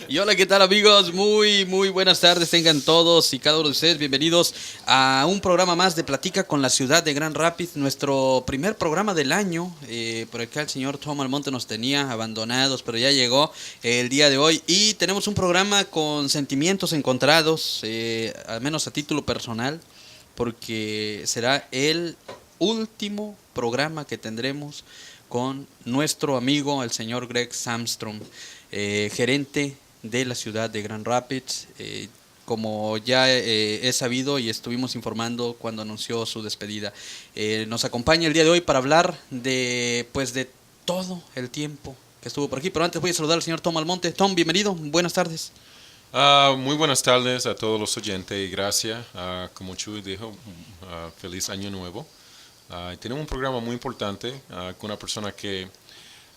Y hola, ¿qué tal amigos? Muy buenas tardes, tengan todos y cada uno de ustedes bienvenidos a un programa más de Platica con la Ciudad de Grand Rapids, nuestro primer programa del año. Por acá el señor Tom Almonte nos tenía abandonados, pero ya llegó el día de hoy y tenemos un programa con sentimientos encontrados, al menos a título personal, porque será el último programa que tendremos con nuestro amigo el señor Greg Sundstrom, gerente de la ciudad de Grand Rapids. Como ya he sabido y estuvimos informando cuando anunció su despedida, nos acompaña el día de hoy para hablar de todo el tiempo que estuvo por aquí. Pero antes voy a saludar al señor Tom Almonte. Tom, bienvenido, buenas tardes. Muy buenas tardes a todos los oyentes y gracias. Como Chuy dijo, feliz año nuevo. Tenemos un programa muy importante con una persona que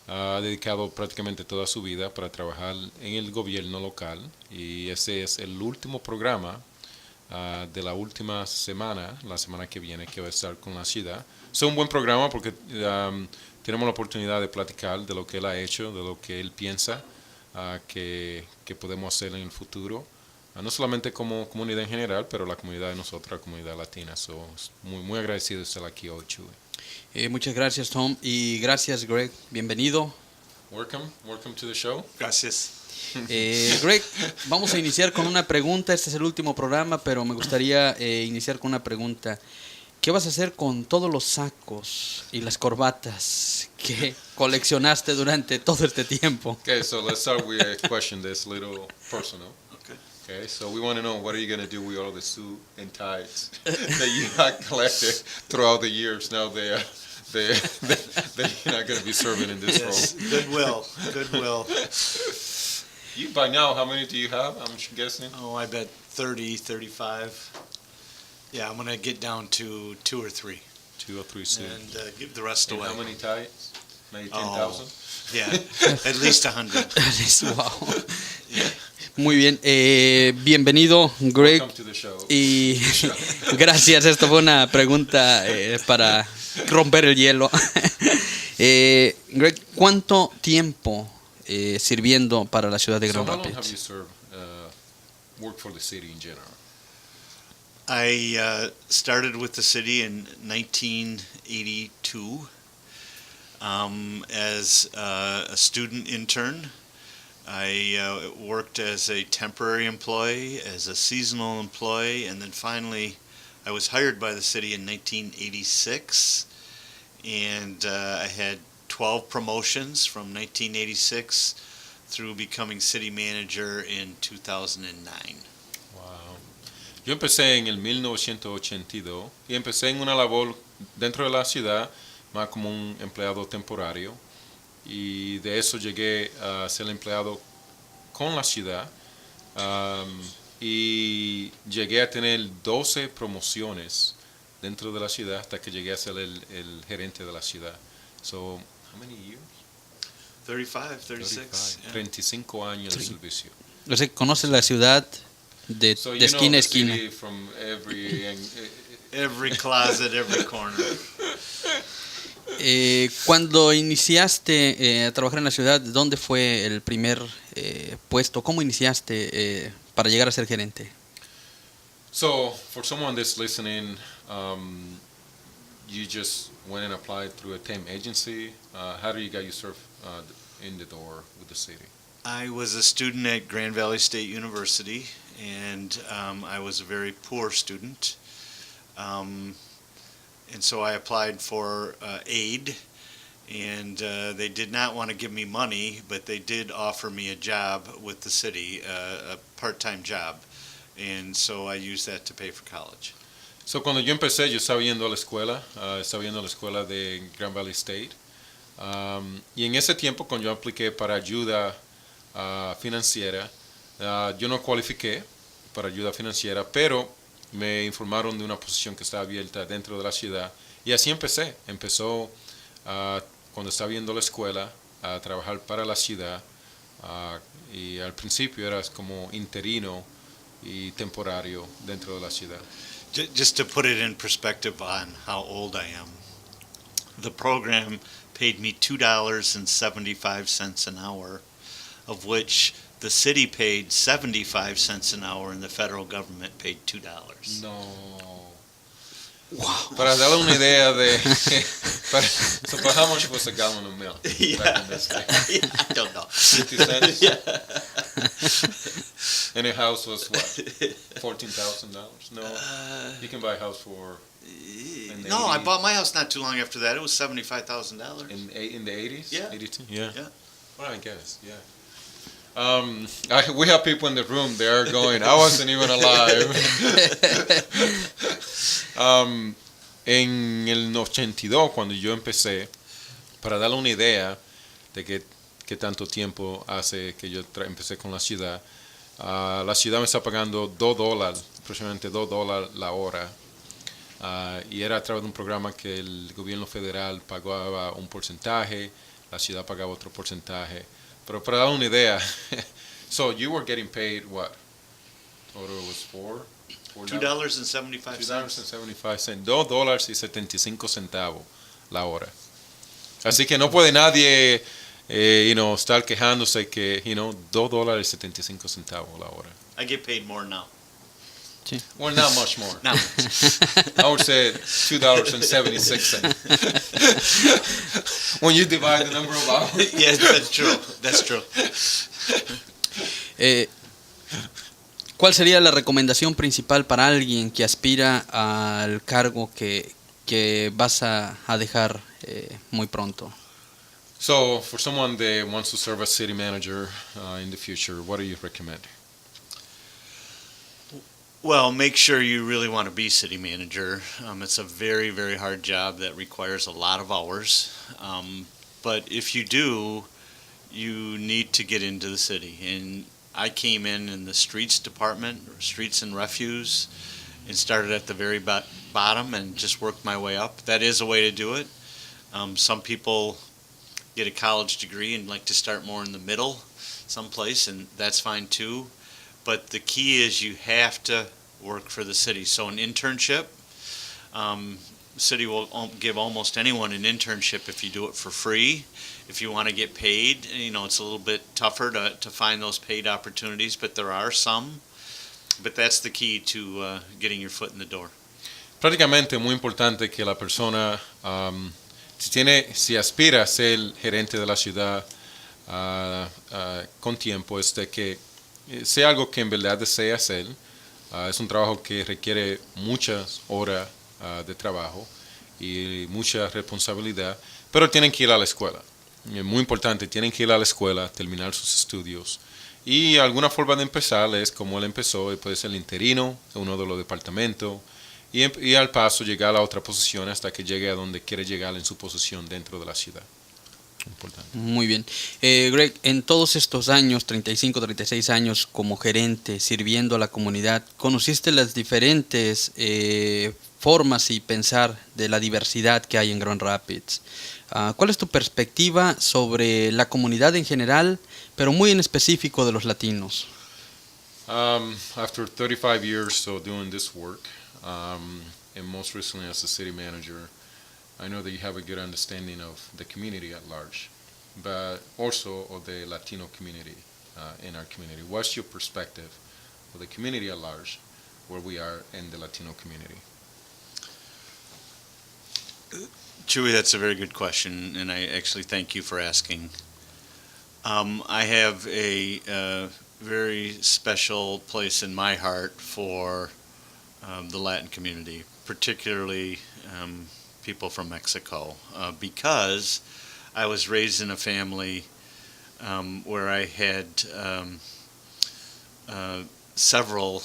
ha dedicado prácticamente toda su vida para trabajar en el gobierno local y ese es el último programa de la última semana, la semana que viene, que va a estar con la ciudad. Es un buen programa porque tenemos la oportunidad de platicar de lo que él ha hecho, de lo que él piensa que podemos hacer en el futuro. No solamente como comunidad en general, pero la comunidad de nosotros, la comunidad latina. Muy agradecido de estar aquí hoy, Chuy. Muchas gracias, Tom, y gracias, Greg. Bienvenido. Welcome to the show. Gracias. Greg, vamos a iniciar con una pregunta. Este es el último programa, pero me gustaría iniciar con una pregunta. ¿Qué vas a hacer con todos los sacos y las corbatas que coleccionaste durante todo este tiempo? Okay, so let's start with a question that's a little personal. Okay, so we want to know what are you going to do with all the suit and ties that you have collected throughout the years. Now they're not going to be serving in this role. Goodwill. You by now, how many do you have? I'm guessing. Oh, I bet 30, 35. Yeah, I'm going to get down to 2 or 3. 2 or 3 suits. And give the rest And away. how many ties? Maybe 10,000? Yeah, at least 100. Wow. Yeah. Muy bien, bienvenido, Greg. Welcome to the show. Y gracias, esto fue una pregunta para romper el hielo. Greg, ¿cuánto tiempo sirviendo para la ciudad de Grand So how long have Rapids? you served, worked for the city in general? I started with the city in 1982 as a student intern. I worked as a temporary employee, as a seasonal employee, and then finally I was hired by the city in 1986, and I had 12 promotions from 1986 through becoming city manager in 2009. Wow. Yo empecé en el 1982 y empecé en una labor dentro de la ciudad, más como un empleado temporario. Y de eso llegué a ser empleado con la ciudad y llegué a tener 12 promociones dentro de la ciudad hasta que llegué a ser el gerente de la ciudad. So, how many years? 35, 36. 35 años de servicio. O sea, ¿conoces la ciudad de So esquina a esquina? From Every closet, every corner. Cuando iniciaste a trabajar en la ciudad, ¿dónde fue el primer puesto? ¿Cómo iniciaste para llegar a ser gerente? So, for someone that's listening, you just went and applied through a temp agency. How do you get yourself in the door with the city? I was a student at Grand Valley State University, and I was a very poor student. And so I applied for aid, and they did not want to give me money, but they did offer me a job with the city, a part-time job. And so I used that to pay for college. So, cuando yo empecé, yo estaba yendo a la escuela, de Grand Valley State. Y en ese tiempo, cuando yo apliqué para ayuda financiera, yo no cualifiqué para ayuda financiera, pero me informaron de una posición que estaba abierta dentro de la ciudad y así empecé. Empezó cuando estaba yendo a la escuela a trabajar para la ciudad y al principio era como interino y temporario dentro de la ciudad. Just to put it in perspective on how old I am, the program paid me $2.75 an hour, of which the city paid 75 cents an hour and the federal government paid $2. No. Wow. Para darle una idea de... so how much was a gallon of milk back in this day? Yeah, I don't know. 50 cents? Yeah. And a house was what? $14,000? No. You can buy a house for... No, I bought my house not too long after that. It was $75,000. In the 80s? Yeah. 82? Yeah. Yeah. Well, I guess, yeah. We have people in the room. They are going, I wasn't even alive. En el 82, cuando yo empecé, para darle una idea de qué tanto tiempo hace que yo empecé con la ciudad me está pagando $2, aproximadamente $2 la hora. Y era a través de un programa que el gobierno federal pagaba un porcentaje, la ciudad pagaba otro porcentaje. Pero para dar una idea, so you were getting paid what? Total was $2.75. $2.75, $2.75 la hora. Así que no puede nadie, estar quejándose que, $2.75 la hora. I get paid more now. Sí. Well, not much more. Not much. I would say $2.76. When you divide the number of hours. Yes, that's true. That's true. ¿Cuál sería la recomendación principal para alguien que aspira al cargo que vas a dejar muy pronto? So, for someone that wants to serve as city manager in the future, what do you recommend? Well, make sure you really want to be city manager. It's a very, very hard job that requires a lot of hours. But if you do, you need to get into the city. And I came in the streets department, or streets and refuse, and started at the very bottom and just worked my way up. That is a way to do it. Some people get a college degree and like to start more in the middle someplace, and that's fine too. But the key is you have to work for the city. So an internship, city will give almost anyone an internship if you do it for free. If you want to get paid, it's a little bit tougher to find those paid opportunities, but there are some. But that's the key to getting your foot in the door. Prácticamente es muy importante que la persona, si aspira a ser gerente de la ciudad con tiempo, es de que sea algo que en verdad desea hacer. Es un trabajo que requiere muchas horas de trabajo y mucha responsabilidad, pero tienen que ir a la escuela. Es muy importante, tienen que ir a la escuela, terminar sus estudios. Y alguna forma de empezar es como él empezó, puede ser el interino en uno de los departamentos y al paso llegar a otra posición hasta que llegue a donde quiere llegar en su posición dentro de la ciudad. Importante. Muy bien. Greg, en todos estos años, 35, 36 años como gerente, sirviendo a la comunidad, ¿conociste las diferentes formas y pensar de la diversidad que hay en Grand Rapids? ¿Cuál es tu perspectiva sobre la comunidad en general, pero muy en específico de los latinos? After 35 years of doing this work, and most recently as a city manager, I know that you have a good understanding of the community at large, but also of the Latino community in our community. What's your perspective of the community at large, where we are in the Latino community? Chuy, that's a very good question, and I actually thank you for asking. I have a very special place in my heart for the Latin community, particularly people from Mexico, because I was raised in a family where I had several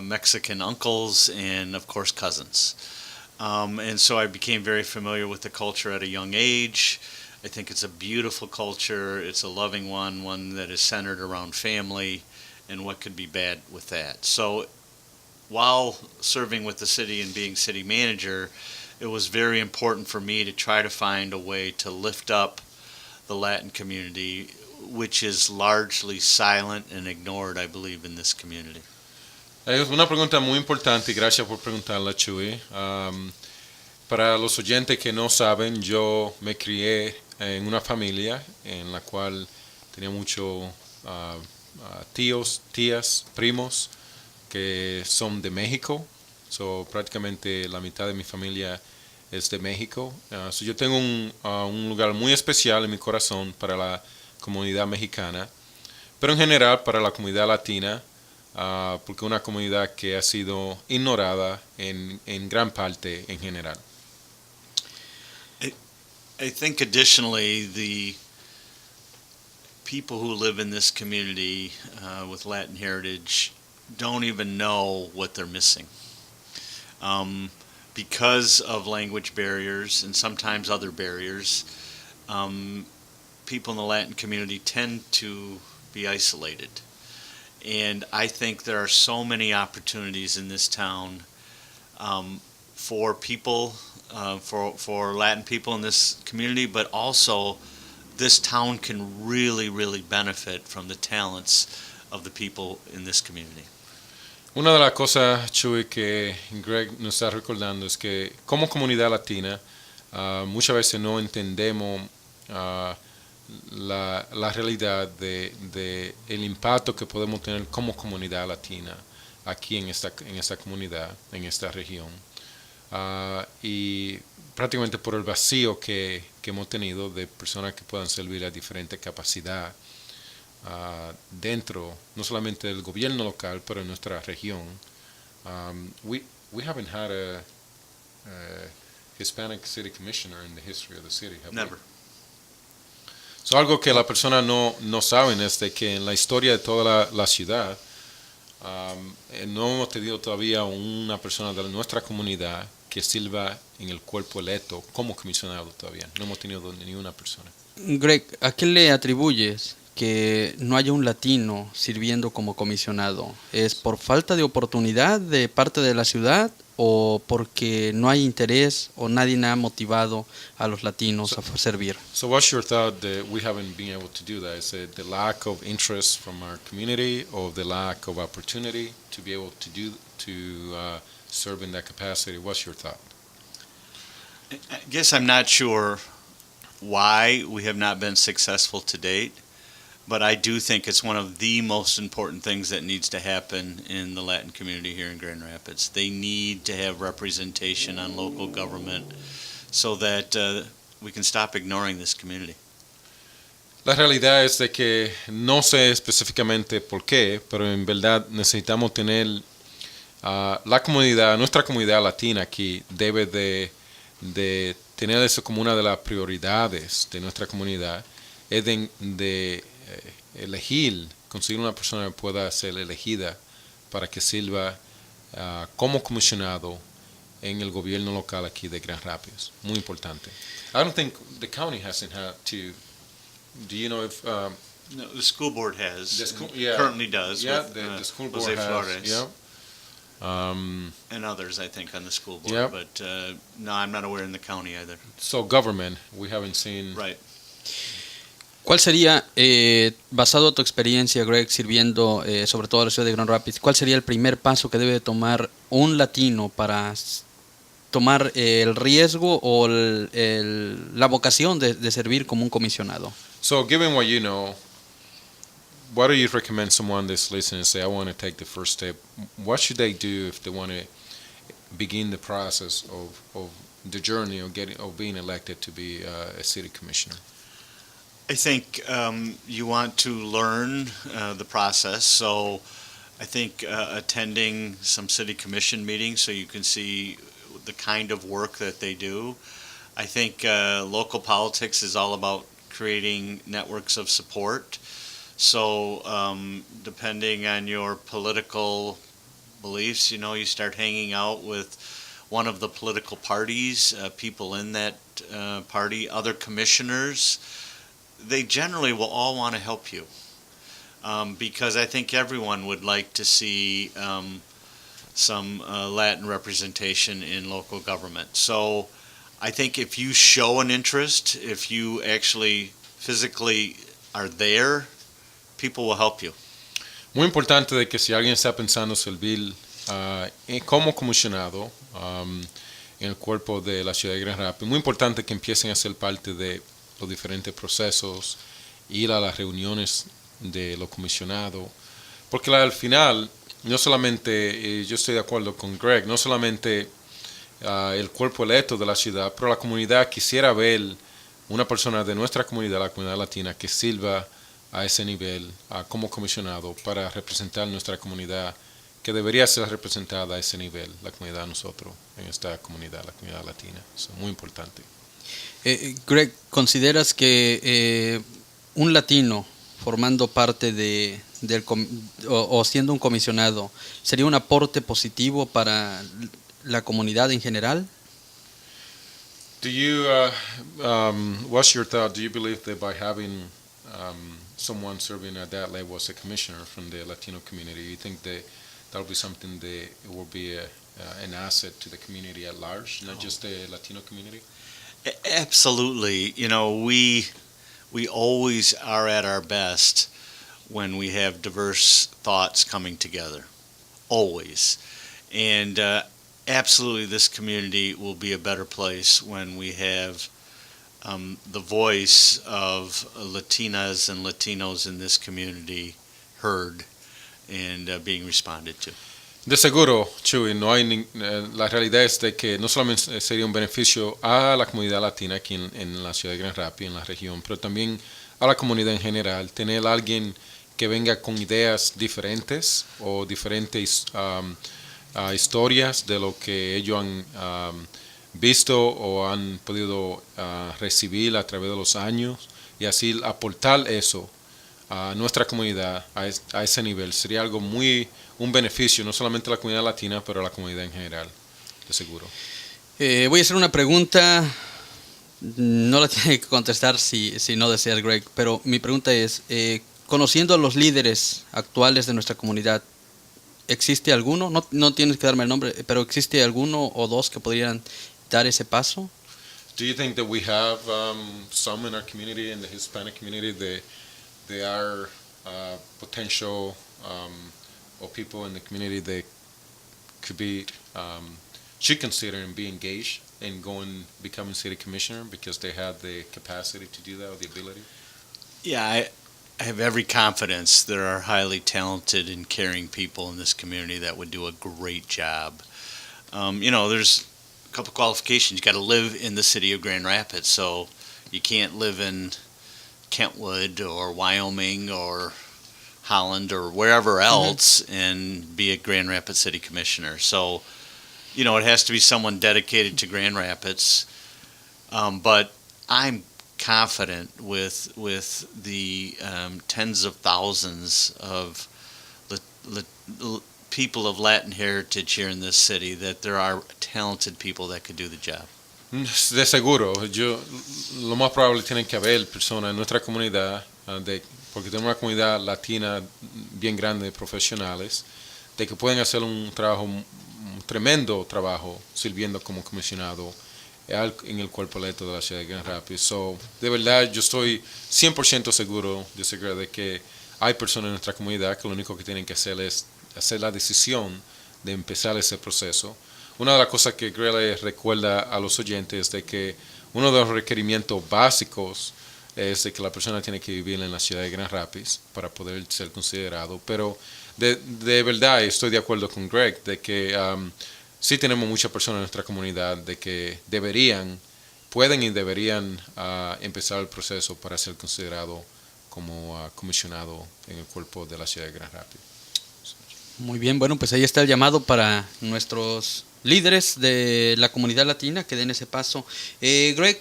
Mexican uncles and, of course, cousins. And so I became very familiar with the culture at a young age. I think it's a beautiful culture. It's a loving one that is centered around family, and what could be bad with that. So while serving with the city and being city manager, it was very important for me to try to find a way to lift up the Latin community, which is largely silent and ignored, I believe, in this community. Es una pregunta muy importante y gracias por preguntarla, Chuy. Para los oyentes que no saben, yo me crié en una familia en la cual tenía muchos tíos, tías, primos que son de México. So, prácticamente la mitad de mi familia es de México. So yo tengo un lugar muy especial en mi corazón para la comunidad mexicana, pero en general para la comunidad latina, porque es una comunidad que ha sido ignorada en gran parte en general. I think additionally the people who live in this community with Latin heritage don't even know what they're missing. Because of language barriers and sometimes other barriers, people in the Latin community tend to be isolated. And I think there are so many opportunities in this town for people, for Latin people in this community, but also this town can really benefit from the talents of the people in this community. Una de las cosas, Chuy, que Greg nos está recordando es que como comunidad latina muchas veces no entendemos la realidad de el impacto que podemos tener como comunidad latina aquí en esta comunidad, en esta región. Y prácticamente por el vacío que hemos tenido de personas que puedan servir a diferentes capacidades dentro, no solamente del gobierno local, pero en nuestra región. We haven't had a Hispanic city commissioner in the history of the city, have Never. we? So, algo que la persona no saben es de que en la historia de toda la ciudad no hemos tenido todavía una persona de nuestra comunidad que sirva en el cuerpo electo como comisionado todavía. No hemos tenido ni una persona. Greg, ¿a qué le atribuyes que no haya un latino sirviendo como comisionado? ¿Es por falta de oportunidad de parte de la ciudad o porque no hay interés o nadie ha motivado a los latinos a servir? So what's your thought that we haven't been able to do that? Is it the lack of interest from our community or the lack of opportunity to be able to serve in that capacity? What's your thought? I guess I'm not sure why we have not been successful to date, but I do think it's one of the most important things that needs to happen in the Latin community here in Grand Rapids. They need to have representation on local government so that we can stop ignoring this community. La realidad es de que no sé específicamente por qué, pero en verdad necesitamos tener la comunidad, nuestra comunidad latina aquí debe de tener eso como una de las prioridades de nuestra comunidad, es de elegir, conseguir una persona que pueda ser elegida para que sirva como comisionado en el gobierno local aquí de Grand Rapids. Muy importante. I don't think the county hasn't had to. Do you know if No, the school board has. the school, yeah, Currently does. yeah, with, the school board Jose has, Flores yeah. and others, I think, on the school board. Yep. But no, I'm not aware in the county either. So government, we haven't seen. Right. ¿Cuál sería, basado en tu experiencia, Greg, sirviendo sobre todo a la ciudad de Grand Rapids, cuál sería el primer paso que debe tomar un latino para tomar el riesgo o la vocación de servir como un comisionado? So given what you know, what do you recommend someone that's listening and say, I want to take the first step? What should they do if they want to begin the process of the journey of being elected to be a city commissioner? I think you want to learn the process. So I think attending some city commission meetings so you can see the kind of work that they do. I think local politics is all about creating networks of support. So depending on your political beliefs, you start hanging out with one of the political parties, people in that party, other commissioners. They generally will all want to help you because I think everyone would like to see some Latin representation in local government. So I think if you show an interest, if you actually physically are there, people will help you. Muy importante de que si alguien está pensando servir como comisionado en el cuerpo de la ciudad de Grand Rapids, muy importante que empiecen a ser parte de los diferentes procesos ir a las reuniones de los comisionados, porque al final, no solamente, yo estoy de acuerdo con Greg, no solamente el cuerpo electo de la ciudad, pero la comunidad quisiera ver una persona de nuestra comunidad, la comunidad latina, que sirva a ese nivel como comisionado para representar nuestra comunidad, que debería ser representada a ese nivel, la comunidad de nosotros, en esta comunidad, la comunidad latina. Eso es muy importante. Greg, ¿consideras que un latino formando parte o siendo un comisionado sería un aporte positivo para la comunidad en general? What's your thought? Do you believe that by having someone serving at that level as a commissioner from the Latino community, you think that will be something that will be an asset to the community at large, not just the Latino community? Absolutely. You know, we always are at our best when we have diverse thoughts coming together. Always. And absolutely, this community will be a better place when we have the voice of Latinas and Latinos in this community heard and being responded to. De seguro, Chuy, no hay la realidad es de que no solamente sería un beneficio a la comunidad latina aquí en la ciudad de Grand Rapids, en la región, pero también a la comunidad en general. Tener a alguien que venga con ideas diferentes o diferentes historias de lo que ellos han visto o han podido recibir a través de los años y así aportar eso a nuestra comunidad a ese nivel. Sería algo un beneficio no solamente a la comunidad latina, pero a la comunidad en general, de seguro. Voy a hacer una pregunta, no la tiene que contestar si no deseas, Greg, pero mi pregunta es, conociendo a los líderes actuales de nuestra comunidad, ¿existe alguno? No tienes que darme el nombre, pero ¿existe alguno o dos que podrían dar ese paso? Do you think that we have some in our community, in the Hispanic community, that they are potential or people in the community that could be should consider and be engaged in becoming city commissioner because they have the capacity to do that or the ability? Yeah, I have every confidence there are highly talented and caring people in this community that would do a great job. You know, there's a couple qualifications. You got to live in the city of Grand Rapids, so you can't live in Kentwood or Wyoming or Holland or wherever else and be a Grand Rapids City Commissioner. So, you know, it has to be someone dedicated to Grand Rapids. But I'm confident with the tens of thousands of people of Latin heritage here in this city that there are talented people that could do the job. De seguro, lo más probable tienen que haber personas en nuestra comunidad, porque tenemos una comunidad latina bien grande de profesionales, de que pueden hacer un tremendo trabajo sirviendo como comisionado en el cuerpo electo de la ciudad de Grand Rapids. So, de verdad, yo estoy 100% seguro de que hay personas en nuestra comunidad que lo único que tienen que hacer es hacer la decisión de empezar ese proceso. Una de las cosas que Greg le recuerda a los oyentes es de que uno de los requerimientos básicos es de que la persona tiene que vivir en la ciudad de Grand Rapids para poder ser considerado. Pero de verdad estoy de acuerdo con Greg de que sí tenemos muchas personas en nuestra comunidad de que pueden y deberían empezar el proceso para ser considerado como comisionado en el cuerpo de la ciudad de Grand Rapids. Muy bien, bueno, pues ahí está el llamado para nuestros líderes de la comunidad latina que den ese paso. Greg,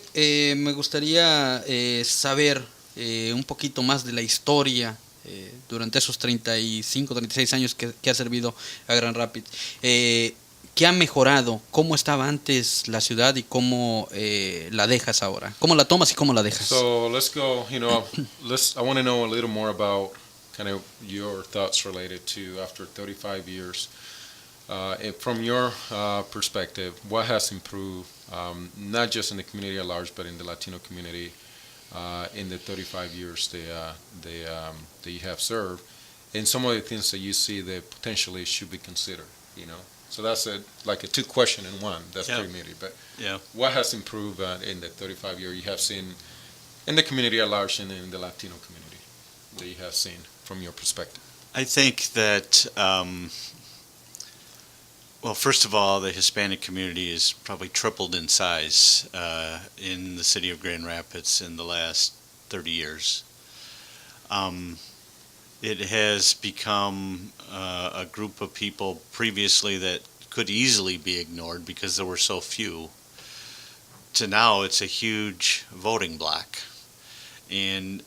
me gustaría saber un poquito más de la historia durante esos 35, 36 años que ha servido a Grand Rapids. ¿Qué ha mejorado? ¿Cómo estaba antes la ciudad y cómo la dejas ahora? ¿Cómo la tomas y cómo la dejas? So let's go, I want to know a little more about kind of your thoughts related to after 35 years. From your perspective, what has improved, not just in the community at large, but in the Latino community in the 35 years that you have served, and some of the things that you see that potentially should be considered, So that's like a two question in one. That's pretty meaty. But what has improved in the 35 years you have seen and the community at large and in the Latino community that you have seen from your perspective? I think that, well, first of all, the Hispanic community has probably tripled in size in the city of Grand Rapids in the last 30 years. It has become a group of people previously that could easily be ignored because there were so few, to now it's a huge voting bloc. And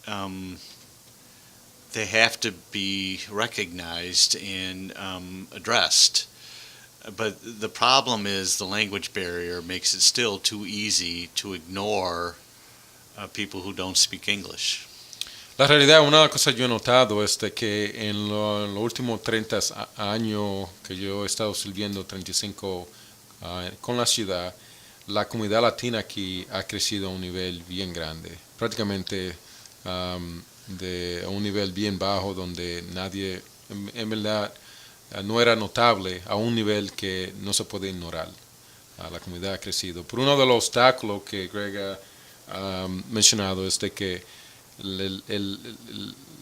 they have to be recognized and addressed. But the problem is the language barrier makes it still too easy to ignore people who don't speak English. La realidad, una de las cosas que yo he notado es de que en los últimos 30 años que yo he estado sirviendo, 35 con la ciudad, la comunidad latina aquí ha crecido a un nivel bien grande. Prácticamente de un nivel bien bajo donde nadie, en verdad, no era notable, a un nivel que no se puede ignorar. La comunidad ha crecido. Pero uno de los obstáculos que Greg ha mencionado es de que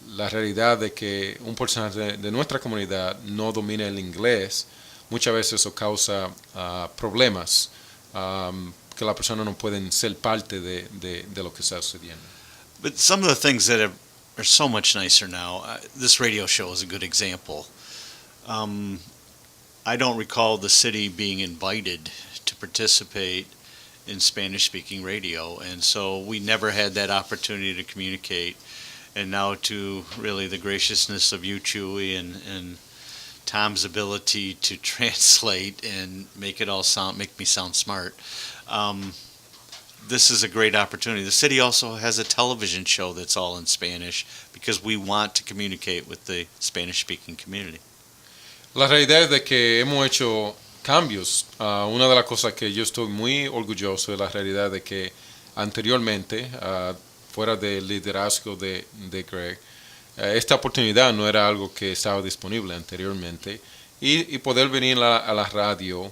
la realidad de que un porcentaje de nuestra comunidad no domina el inglés, muchas veces eso causa problemas, que las personas no pueden ser parte de lo que está sucediendo. But some of the things that are so much nicer now, this radio show is a good example. I don't recall the city being invited to participate in Spanish-speaking radio, and so we never had that opportunity to communicate. And now, to really the graciousness of you, Chuy, and Tom's ability to translate and make me sound smart. This is a great opportunity. The city also has a television show that's all in Spanish because we want to communicate with the Spanish-speaking community. La realidad es de que hemos hecho cambios. Una de las cosas que yo estoy muy orgulloso es la realidad de que anteriormente, fuera del liderazgo de Greg, esta oportunidad no era algo que estaba disponible anteriormente y poder venir a la radio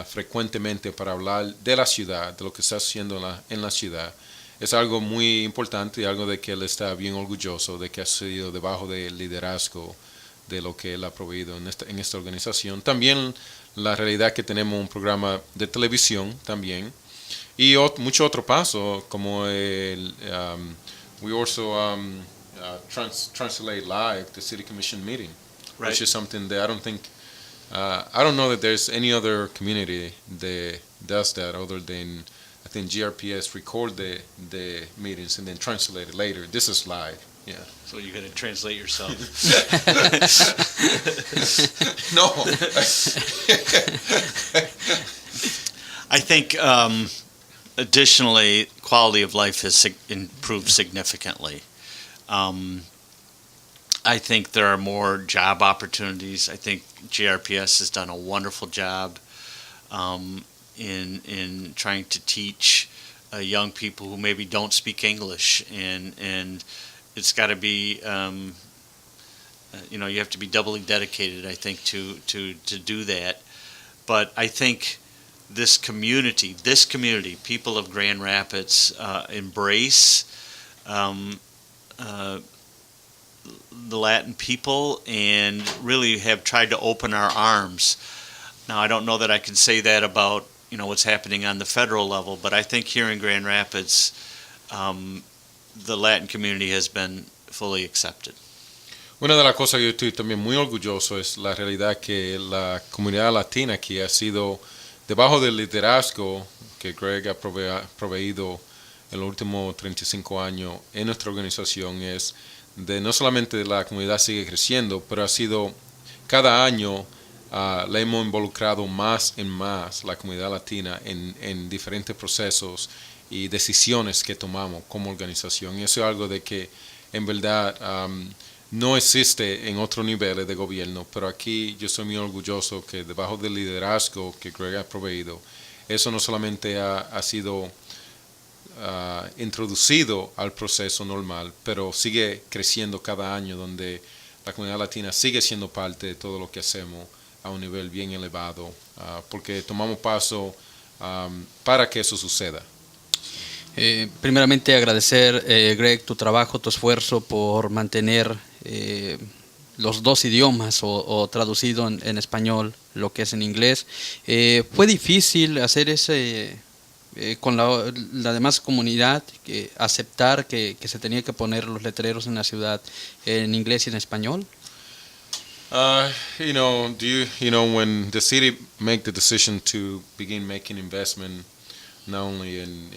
frecuentemente para hablar de la ciudad, de lo que está haciendo en la ciudad, es algo muy importante y algo de que él está bien orgulloso de que ha sucedido debajo del liderazgo de lo que él ha proveído en esta organización. También la realidad que tenemos un programa de televisión también y mucho otro paso como we also translate live the city commission meeting, Right. which is something that I don't know that there's any other community that does that other than I think GRPS record the meetings and then translate it later. This is live. Yeah. So you're going to translate yourself. No. I think additionally, quality of life has improved significantly. I think there are more job opportunities. I think GRPS has done a wonderful job in trying to teach young people who maybe don't speak English, and it's got to be you have to be doubly dedicated, I think, to do that. But I think this community, people of Grand Rapids, embrace the Latin people and really have tried to open our arms. Now, I don't know that I can say that about what's happening on the federal level, but I think here in Grand Rapids, the Latin community has been fully accepted. Una de las cosas que yo estoy también muy orgulloso es la realidad que la comunidad latina aquí ha sido debajo del liderazgo que Greg ha proveído en los últimos 35 años en nuestra organización, es de no solamente la comunidad sigue creciendo, pero ha sido cada año la hemos involucrado más en más la comunidad latina en diferentes procesos y decisiones que tomamos como organización. Y eso es algo de que en verdad no existe en otros niveles de gobierno, pero aquí yo soy muy orgulloso que debajo del liderazgo que Greg ha proveído, eso no solamente ha sido introducido al proceso normal, pero sigue creciendo cada año, donde la comunidad latina sigue siendo parte de todo lo que hacemos a un nivel bien elevado, porque tomamos paso para que eso suceda. Primeramente agradecer, Greg, tu trabajo, tu esfuerzo por mantener los dos idiomas o traducido en español lo que es en inglés. Fue difícil hacer ese con la demás comunidad, aceptar que se tenía que poner los letreros en la ciudad en inglés y en español. When the city make the decision to begin making investment, not only in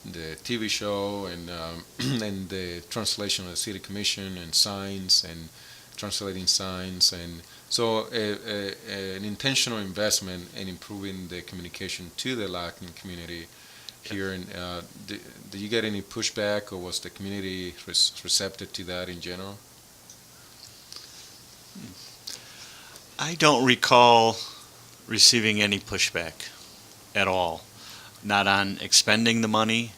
the TV show and the translation of the city commission and signs and translating signs, and so an intentional investment in improving the communication to the Latin community here. And did you get any pushback, or was the community receptive to that in general? I don't recall receiving any pushback at all, not on expending the money,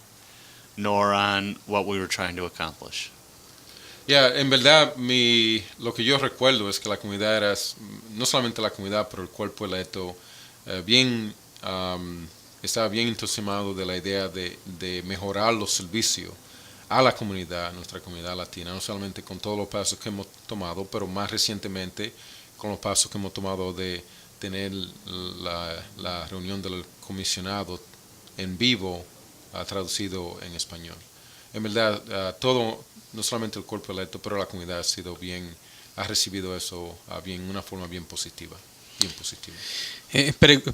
nor on what we were trying to accomplish. En verdad, lo que yo recuerdo es que la comunidad era, no solamente la comunidad, pero el cuerpo electo, estaba bien entusiasmado de la idea de mejorar los servicios a la comunidad, nuestra comunidad latina, no solamente con todos los pasos que hemos tomado, pero más recientemente con los pasos que hemos tomado de tener la reunión del comisionado en vivo, traducido en español. En verdad, todo, no solamente el cuerpo electo, pero la comunidad ha recibido eso de una forma bien positiva.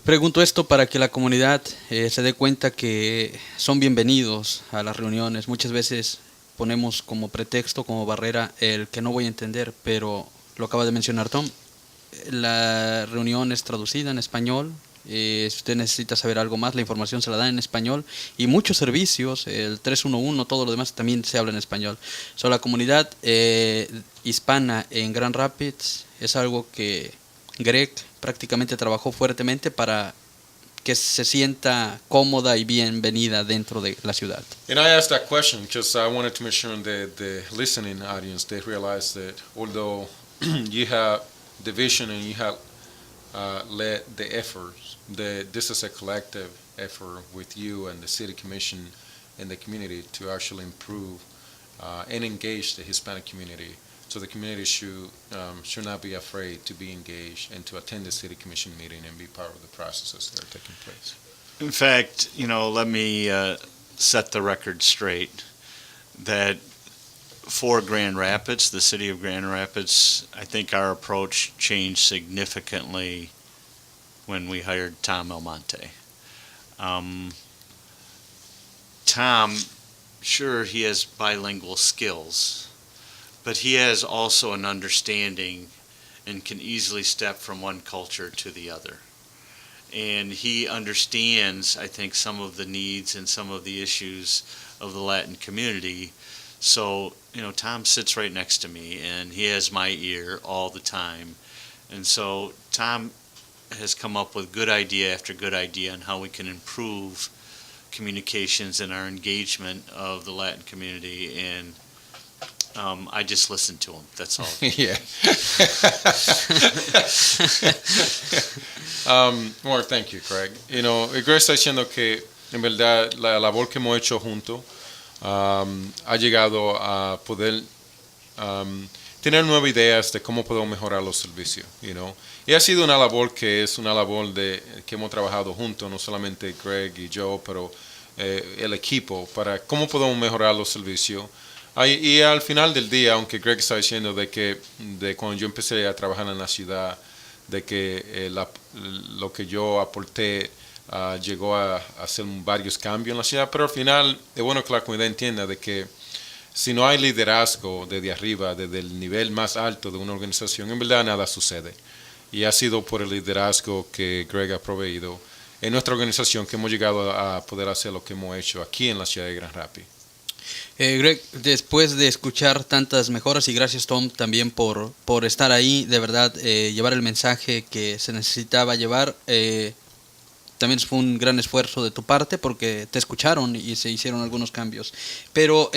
Pregunto esto para que la comunidad se dé cuenta que son bienvenidos a las reuniones. Muchas veces ponemos como pretexto, como barrera, el que no voy a entender, pero lo acaba de mencionar Tom. La reunión es traducida en español. Si usted necesita saber algo más, la información se la da en español. Y muchos servicios, el 311, todo lo demás también se habla en español. La comunidad hispana en Grand Rapids es algo que Greg prácticamente trabajó fuertemente para que se sienta cómoda y bienvenida dentro de la ciudad. And I asked that question because I wanted to make sure the listening audience, they realize that although you have the vision and you have led the efforts, this is a collective effort with you and the city commission and the community to actually improve and engage the Hispanic community. So the community should not be afraid to be engaged and to attend the city commission meeting and be part of the processes that are taking place. In fact, let me set the record straight that for Grand Rapids, the city of Grand Rapids, I think our approach changed significantly when we hired Tom Almonte. Tom, sure, he has bilingual skills, but he has also an understanding and can easily step from one culture to the other. And he understands, I think, some of the needs and some of the issues of the Latin community. So, Tom sits right next to me, and he has my ear all the time. And so Tom has come up with good idea after good idea on how we can improve communications and our engagement of the Latin community, and I just listen to him. That's all. Yeah. Well, thank you, Craig. Greg está diciendo que en verdad la labor que hemos hecho juntos ha llegado a poder tener nuevas ideas de cómo podemos mejorar los servicios. Y ha sido una labor que es una labor que hemos trabajado juntos, no solamente Greg y yo, pero el equipo, para cómo podemos mejorar los servicios. Y al final del día, aunque Greg está diciendo de cuando yo empecé a trabajar en la ciudad, de que lo que yo aporté llegó a hacer varios cambios en la ciudad, pero al final es bueno que la comunidad entienda de que si no hay liderazgo desde arriba, desde el nivel más alto de una organización, en verdad nada sucede. Y ha sido por el liderazgo que Greg ha proveído en nuestra organización que hemos llegado a poder hacer lo que hemos hecho aquí en la ciudad de Grand Rapids. Greg, después de escuchar tantas mejoras, y gracias Tom también por estar ahí, de verdad, llevar el mensaje que se necesitaba llevar, también fue un gran esfuerzo de tu parte porque te escucharon y se hicieron algunos cambios. Pero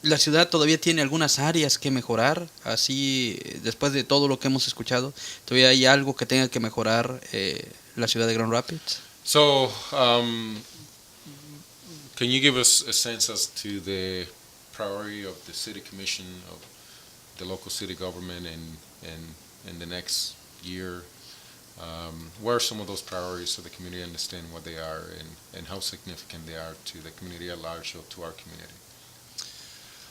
la ciudad todavía tiene algunas áreas que mejorar, así después de todo lo que hemos escuchado, ¿todavía hay algo que tenga que mejorar la ciudad de Grand Rapids? So, can you give us a sense as to the priority of the city commission of the local city government in the next year? What are some of those priorities so the community understand what they are and how significant they are to the community at large or to our community?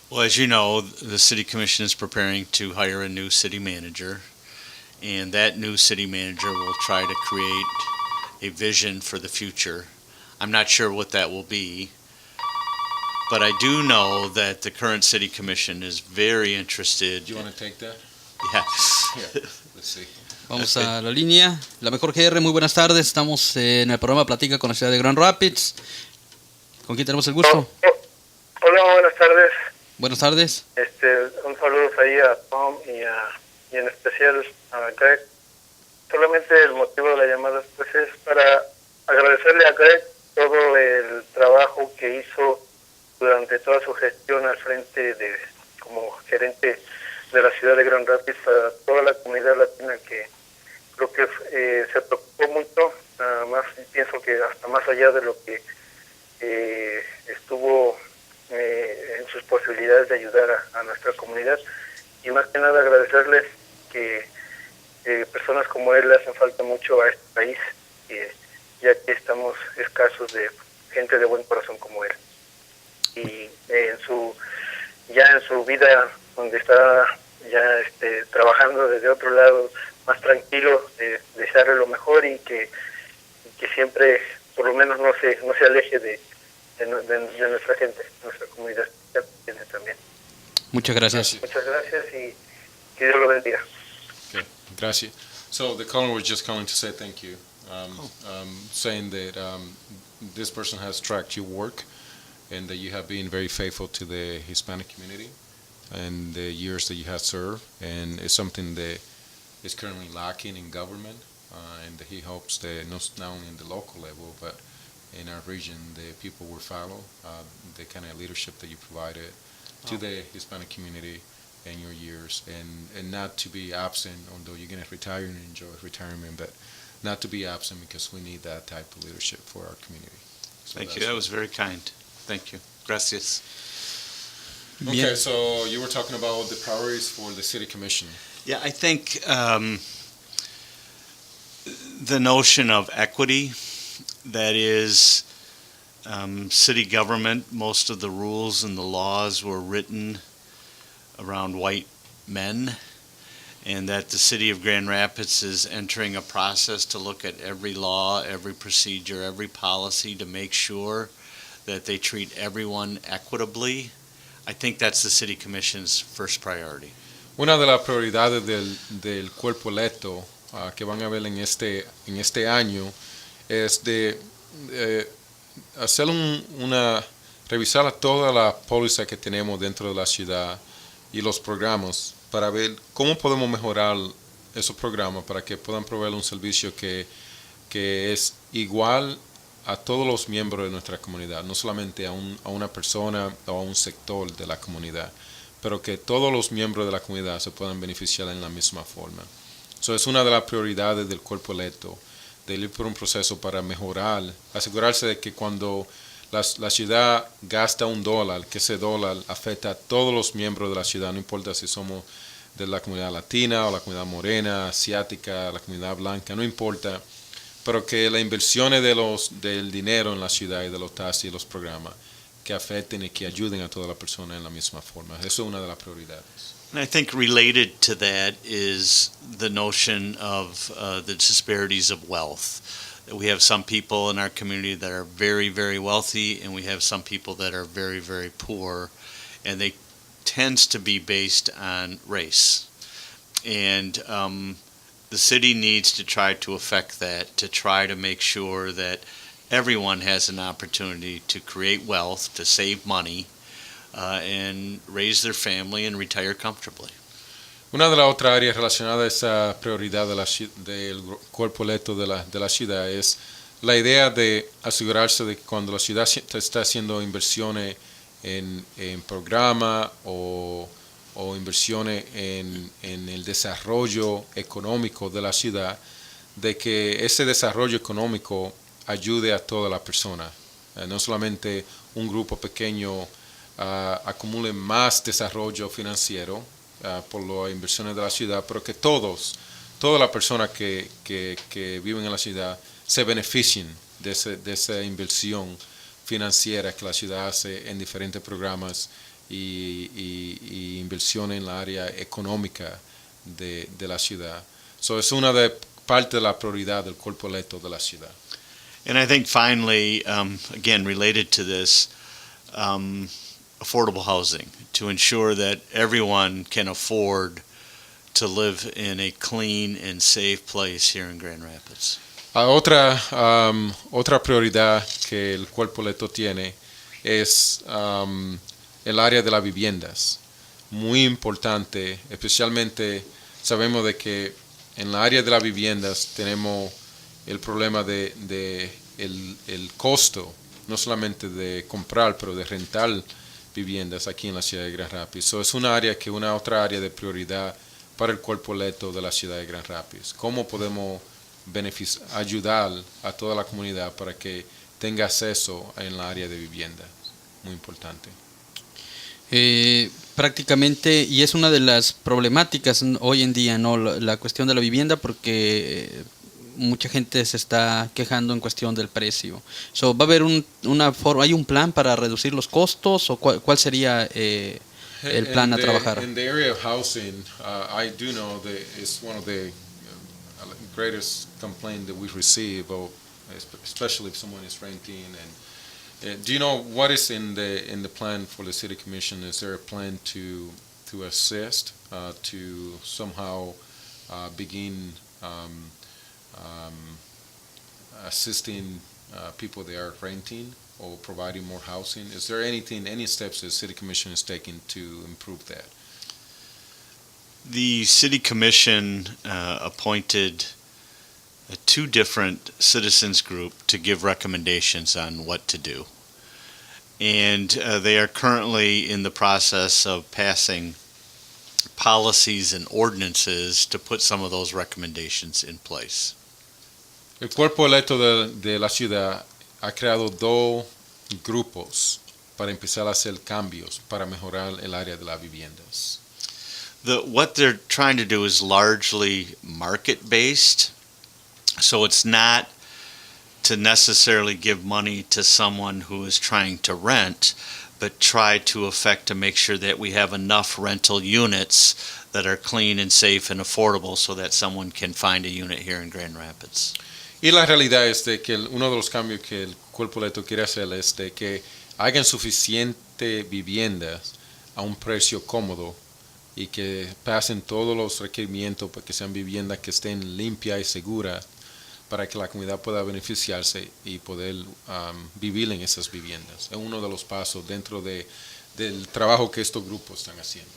Well, as you know, the City Commission is preparing to hire a new city manager, and that new city manager will try to create a vision for the future. I'm not sure what that will be, but I do know that the current City Commission is very interested. Do you want to take that? Yeah. Here, let's see. Vamos a la línea. La mejor GR, muy buenas tardes. Estamos en el programa Platica con la Ciudad de Grand Rapids. ¿Con quién tenemos el gusto? Hola, buenas tardes. Buenas tardes. Un saludo ahí a Tom y en especial a Greg. Solamente el motivo de la llamada pues es para agradecerle a Greg todo el trabajo que hizo durante toda su gestión al frente de como gerente de la ciudad de Grand Rapids para toda la comunidad latina, que creo que se preocupó mucho, más pienso que hasta más allá de lo que estuvo en sus posibilidades de ayudar a nuestra comunidad, y más que nada agradecerles que personas como él le hacen falta mucho a este país, ya que estamos escasos de gente de buen corazón como él. Y en su vida, donde está ya trabajando desde otro lado más tranquilo, desearle lo mejor y que siempre por lo menos no se aleje de nuestra gente, nuestra comunidad también. Muchas gracias. Muchas gracias y que Dios lo bendiga. Okay, gracias. So the caller was just calling to say thank you, saying that this person has tracked your work and that you have been very faithful to the Hispanic community and the years that you have served, and it's something that is currently lacking in government, and that he hopes that not only in the local level but in our region the people will follow the kind of leadership that you provided to the Hispanic community in your years, and not to be absent, although you're going to retire and enjoy retirement, but not to be absent because we need that type of leadership for our community. So Thank you. That was very kind. Thank you. Gracias. Okay, so you were talking about the priorities for the city commission. Yeah, I think the notion of equity, that is, city government, most of the rules and the laws were written around white men, and that the city of Grand Rapids is entering a process to look at every law, every procedure, every policy to make sure that they treat everyone equitably. I think that's the City Commission's first priority. Una de las prioridades del cuerpo electo que van a ver en este año es de hacer revisar todas las pólizas que tenemos dentro de la ciudad y los programas para ver cómo podemos mejorar esos programas para que puedan proveer un servicio que es igual a todos los miembros de nuestra comunidad, no solamente a una persona o a un sector de la comunidad, pero que todos los miembros de la comunidad se puedan beneficiar en la misma forma. Eso es una de las prioridades del cuerpo electo, de ir por un proceso para mejorar, asegurarse de que cuando la ciudad gasta $1, que ese dólar afecta a todos los miembros de la ciudad, no importa si somos de la comunidad latina o la comunidad morena, asiática, la comunidad blanca, no importa, pero que las inversiones del dinero en la ciudad y de los taxis y los programas que afecten y que ayuden a todas las personas en la misma forma. Eso es una de las prioridades. And I think related to that is the notion of the disparities of wealth. We have some people in our community that are very, very wealthy, and we have some people that are very, very poor, and they tends to be based on race. And the city needs to try to affect that, to try to make sure that everyone has an opportunity to create wealth, to save money, and raise their family and retire comfortably. Una de las otras áreas relacionadas a esa prioridad del cuerpo electo de la ciudad es la idea de asegurarse de que cuando la ciudad está haciendo inversiones en programas o inversiones en el desarrollo económico de la ciudad, de que ese desarrollo económico ayude a toda la persona. No solamente un grupo pequeño acumule más desarrollo financiero por las inversiones de la ciudad, pero que todas las personas que viven en la ciudad se beneficien de esa inversión financiera que la ciudad hace en diferentes programas y inversión en la área económica de la ciudad. So es una parte de la prioridad del cuerpo electo de la ciudad. And I think finally, again, related to this, affordable housing, to ensure that everyone can afford to live in a clean and safe place here in Grand Rapids. Otra prioridad que el cuerpo electo tiene es el área de las viviendas. Muy importante, especialmente sabemos de que en la área de las viviendas tenemos el problema de el costo, no solamente de comprar, pero de rentar viviendas aquí en la ciudad de Grand Rapids. So es una otra área de prioridad para el cuerpo electo de la ciudad de Grand Rapids. ¿Cómo podemos ayudar a toda la comunidad para que tenga acceso en la área de vivienda? Muy importante. Prácticamente, y es una de las problemáticas hoy en día, ¿no? La cuestión de la vivienda, porque mucha gente se está quejando en cuestión del precio. So, ¿va a haber hay un plan para reducir los costos o cuál sería el plan a trabajar? In the area of housing, I do know that it's one of the greatest complaints that we receive, especially if someone is renting. And do you know what is in the plan for the city commission? Is there a plan to assist to somehow begin assisting people that are renting or providing more housing? Is there any steps the city commission is taking to improve that? The city commission appointed two different citizens group to give recommendations on what to do. And they are currently in the process of passing policies and ordinances to put some of those recommendations in place. El cuerpo electo de la ciudad ha creado dos grupos para empezar a hacer cambios para mejorar el área de las viviendas. What they're trying to do is largely market-based. So it's not to necessarily give money to someone who is trying to rent, but try to make sure that we have enough rental units that are clean and safe and affordable so that someone can find a unit here in Grand Rapids. Y la realidad es de que uno de los cambios que el cuerpo electo quiere hacer es de que hagan suficiente viviendas a un precio cómodo y que pasen todos los requerimientos para que sean viviendas que estén limpias y seguras para que la comunidad pueda beneficiarse y poder vivir en esas viviendas. Es uno de los pasos dentro del trabajo que estos grupos están haciendo.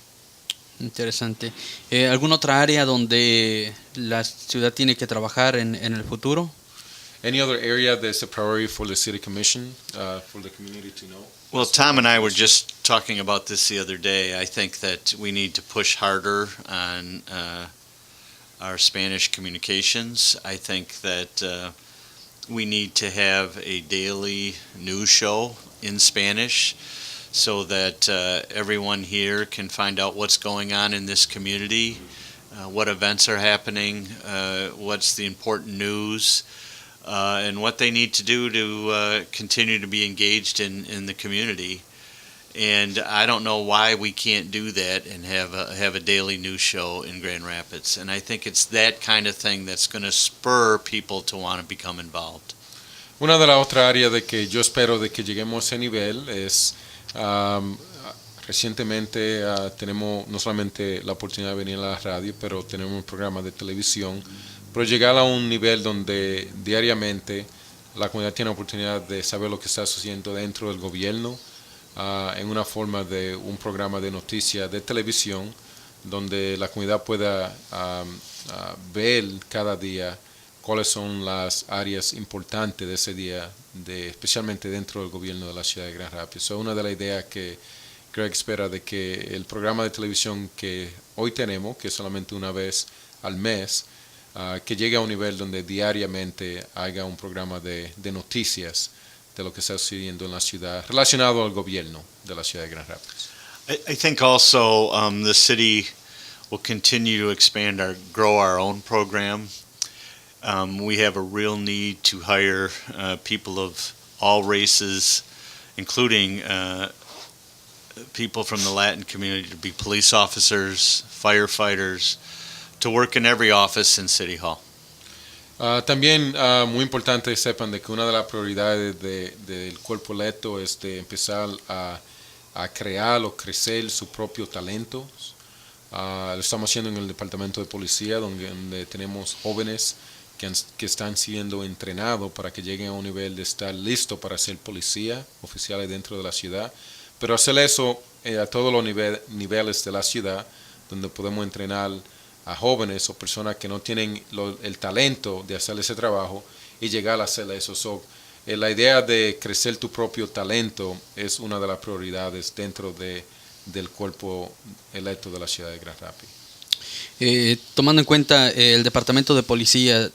Interesante. ¿Alguna otra área donde la ciudad tiene que trabajar en el futuro? Any other area that's a priority for the city commission, for the community to know? Well, Tom and I were just talking about this the other day. I think that we need to push harder on our Spanish communications. I think that we need to have a daily news show in Spanish so that everyone here can find out what's going on in this community, what events are happening, what's the important news, and what they need to do to continue to be engaged in the community. And I don't know why we can't do that and have a daily news show in Grand Rapids. And I think it's that kind of thing that's going to spur people to want to become involved. Una de las otras áreas de que yo espero de que lleguemos a ese nivel es recientemente tenemos no solamente la oportunidad de venir a la radio, pero tenemos un programa de televisión, pero llegar a un nivel donde diariamente la comunidad tiene la oportunidad de saber lo que está sucediendo dentro del gobierno, en una forma de un programa de noticias de televisión donde la comunidad pueda ver cada día cuáles son las áreas importantes de ese día, especialmente dentro del gobierno de la ciudad de Grand Rapids. So, una de las ideas que Greg espera de que el programa de televisión que hoy tenemos, que es solamente una vez al mes, que llegue a un nivel donde diariamente haga un programa de noticias de lo que está sucediendo en la ciudad relacionado al gobierno de la ciudad de Grand Rapids. I think also the city will continue to expand grow our own program. We have a real need to hire people of all races, including people from the Latin community to be police officers, firefighters, to work in every office in City Hall. También muy importante que sepan de que una de las prioridades del cuerpo electo es de empezar a crear o crecer su propio talento. Lo estamos haciendo en el departamento de policía, donde tenemos jóvenes que están siendo entrenados para que lleguen a un nivel de estar listos para ser policía, oficiales dentro de la ciudad, pero hacer eso a todos los niveles de la ciudad, donde podemos entrenar a jóvenes o personas que no tienen el talento de hacer ese trabajo y llegar a hacer eso. La idea de crecer tu propio talento es una de las prioridades dentro del cuerpo electo de la ciudad de Grand Rapids. Tomando en cuenta el departamento de policía,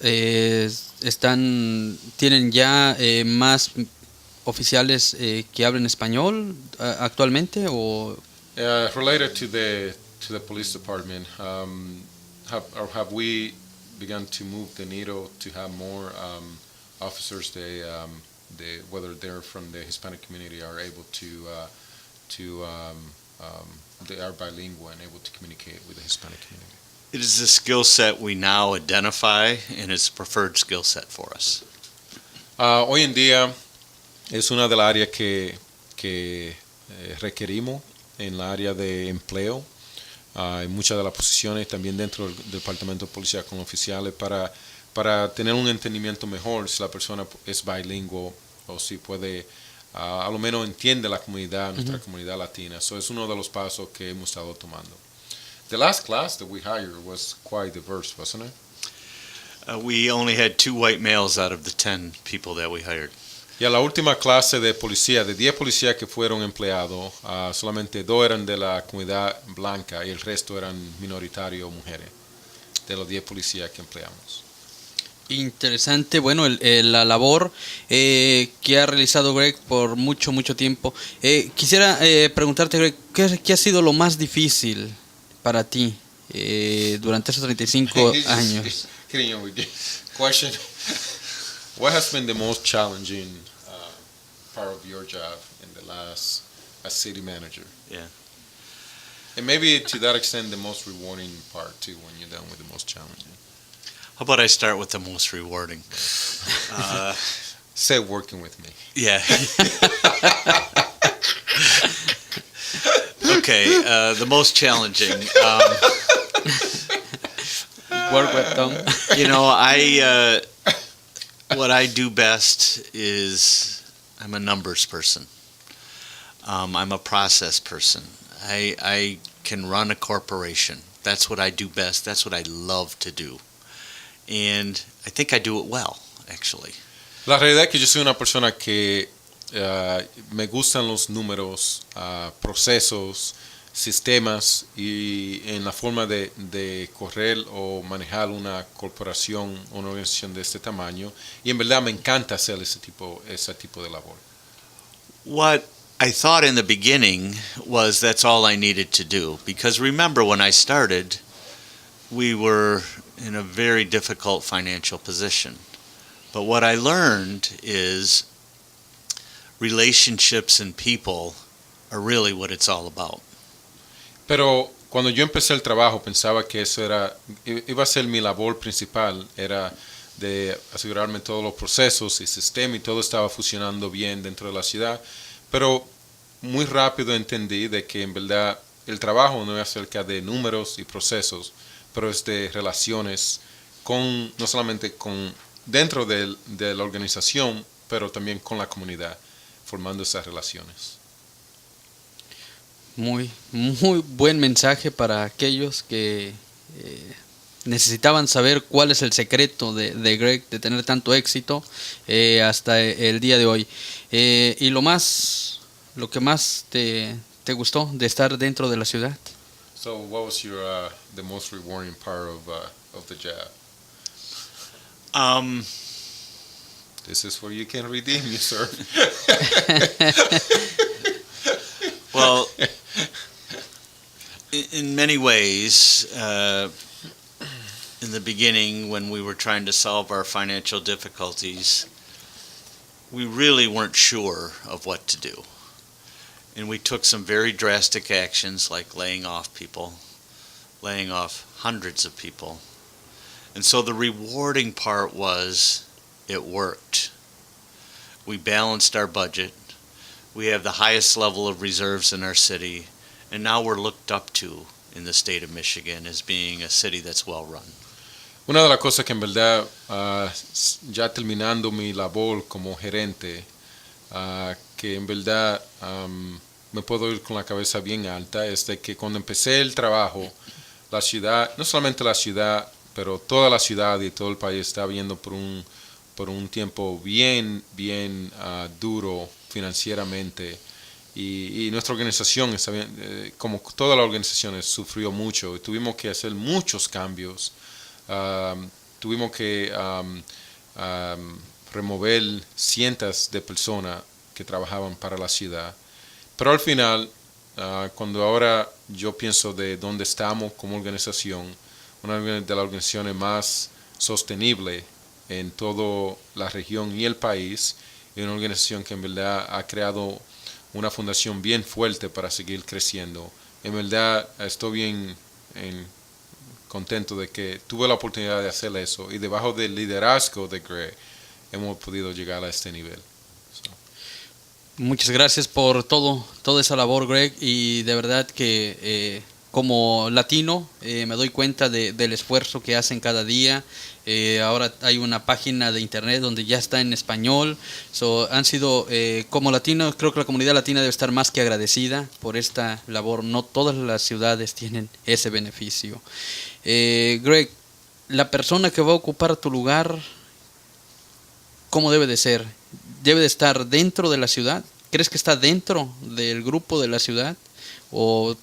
¿tienen ya más oficiales que hablen español actualmente? O Related to the police department, have we begun to move the needle to have more officers, whether they're from the Hispanic community, are able to they are bilingual and able to communicate with the Hispanic community? It is a skill set we now identify, and it's a preferred skill set for us. Hoy en día es una de las áreas que requerimos en la área de empleo. Hay muchas de las posiciones también dentro del departamento de policía con oficiales para tener un entendimiento mejor si la persona es bilingüe o si puede, a lo menos entiende la comunidad, nuestra comunidad latina. Eso es uno de los pasos que hemos estado tomando. The last class that we hired was quite diverse, wasn't it? We only had 2 white males out of the 10 people that we hired. Y a la última clase de policía, de 10 policías que fueron empleados, solamente 2 eran de la comunidad blanca y el resto eran minoritarios mujeres, de los 10 policías que empleamos. interesante, bueno, la labor que ha realizado Greg por mucho tiempo. Quisiera preguntarte, Greg, ¿qué ha sido lo más difícil para ti durante esos 35 años? Question. What has been the most challenging part of your job in the last as city manager? Yeah. And maybe to that extent the most rewarding part too when you're done with the most challenging. How about I start with the most rewarding? Say working with me. Yeah. Okay, the most challenging. Work with Tom. You know, what I do best is I'm a numbers person. I'm a process person. I can run a corporation. That's what I do best. That's what I love to do. And I think I do it well, actually. La realidad es que yo soy una persona que me gustan los números, procesos, sistemas y en la forma de correr o manejar una corporación, una organización de este tamaño, y en verdad me encanta hacer ese tipo de labor. What I thought in the beginning was that's all I needed to do, because remember when I started, we were in a very difficult financial position. But what I learned is relationships and people are really what it's all about. Pero cuando yo empecé el trabajo pensaba que eso iba a ser mi labor principal, era de asegurarme todos los procesos y sistemas y todo estaba funcionando bien dentro de la ciudad, pero muy rápido entendí de que en verdad el trabajo no es acerca de números y procesos, pero es de relaciones no solamente dentro de la organización, pero también con la comunidad, formando esas relaciones. Muy buen mensaje para aquellos que necesitaban saber cuál es el secreto de Greg de tener tanto éxito hasta el día de hoy. Y lo que más te gustó de estar dentro de la ciudad. So what was the most rewarding part of the job? Um, This is where you can redeem you, sir. well, in many ways, in the beginning when we were trying to solve our financial difficulties, we really weren't sure of what to do. And we took some very drastic actions like laying off people, laying off hundreds of people. And so the rewarding part was it worked. We balanced our budget. We have the highest level of reserves in our city. And now we're looked up to in the state of Michigan as being a city that's well run. Una de las cosas que en verdad, ya terminando mi labor como gerente, que en verdad me puedo ir con la cabeza bien alta, es de que cuando empecé el trabajo, la ciudad, no solamente la ciudad, pero toda la ciudad y todo el país está viendo por un tiempo bien duro financieramente. Y nuestra organización, está bien, como todas las organizaciones, sufrió mucho y tuvimos que hacer muchos cambios. Tuvimos que remover cientos de personas que trabajaban para la ciudad. Pero al final, cuando ahora yo pienso de dónde estamos como organización, una de las organizaciones más sostenibles en toda la región y el país, y una organización que en verdad ha creado una fundación bien fuerte para seguir creciendo. En verdad estoy bien contento de que tuve la oportunidad de hacer eso y debajo del liderazgo de Greg hemos podido llegar a este nivel. Muchas gracias por toda esa labor, Greg, y de verdad que como latino me doy cuenta del esfuerzo que hacen cada día. Ahora hay una página de internet donde ya está en español. Han sido, como latinos, creo que la comunidad latina debe estar más que agradecida por esta labor. No todas las ciudades tienen ese beneficio. Greg, la persona que va a ocupar tu lugar, ¿cómo debe de ser? ¿Debe de estar dentro de la ciudad? ¿Crees que está dentro del grupo de la ciudad? ¿O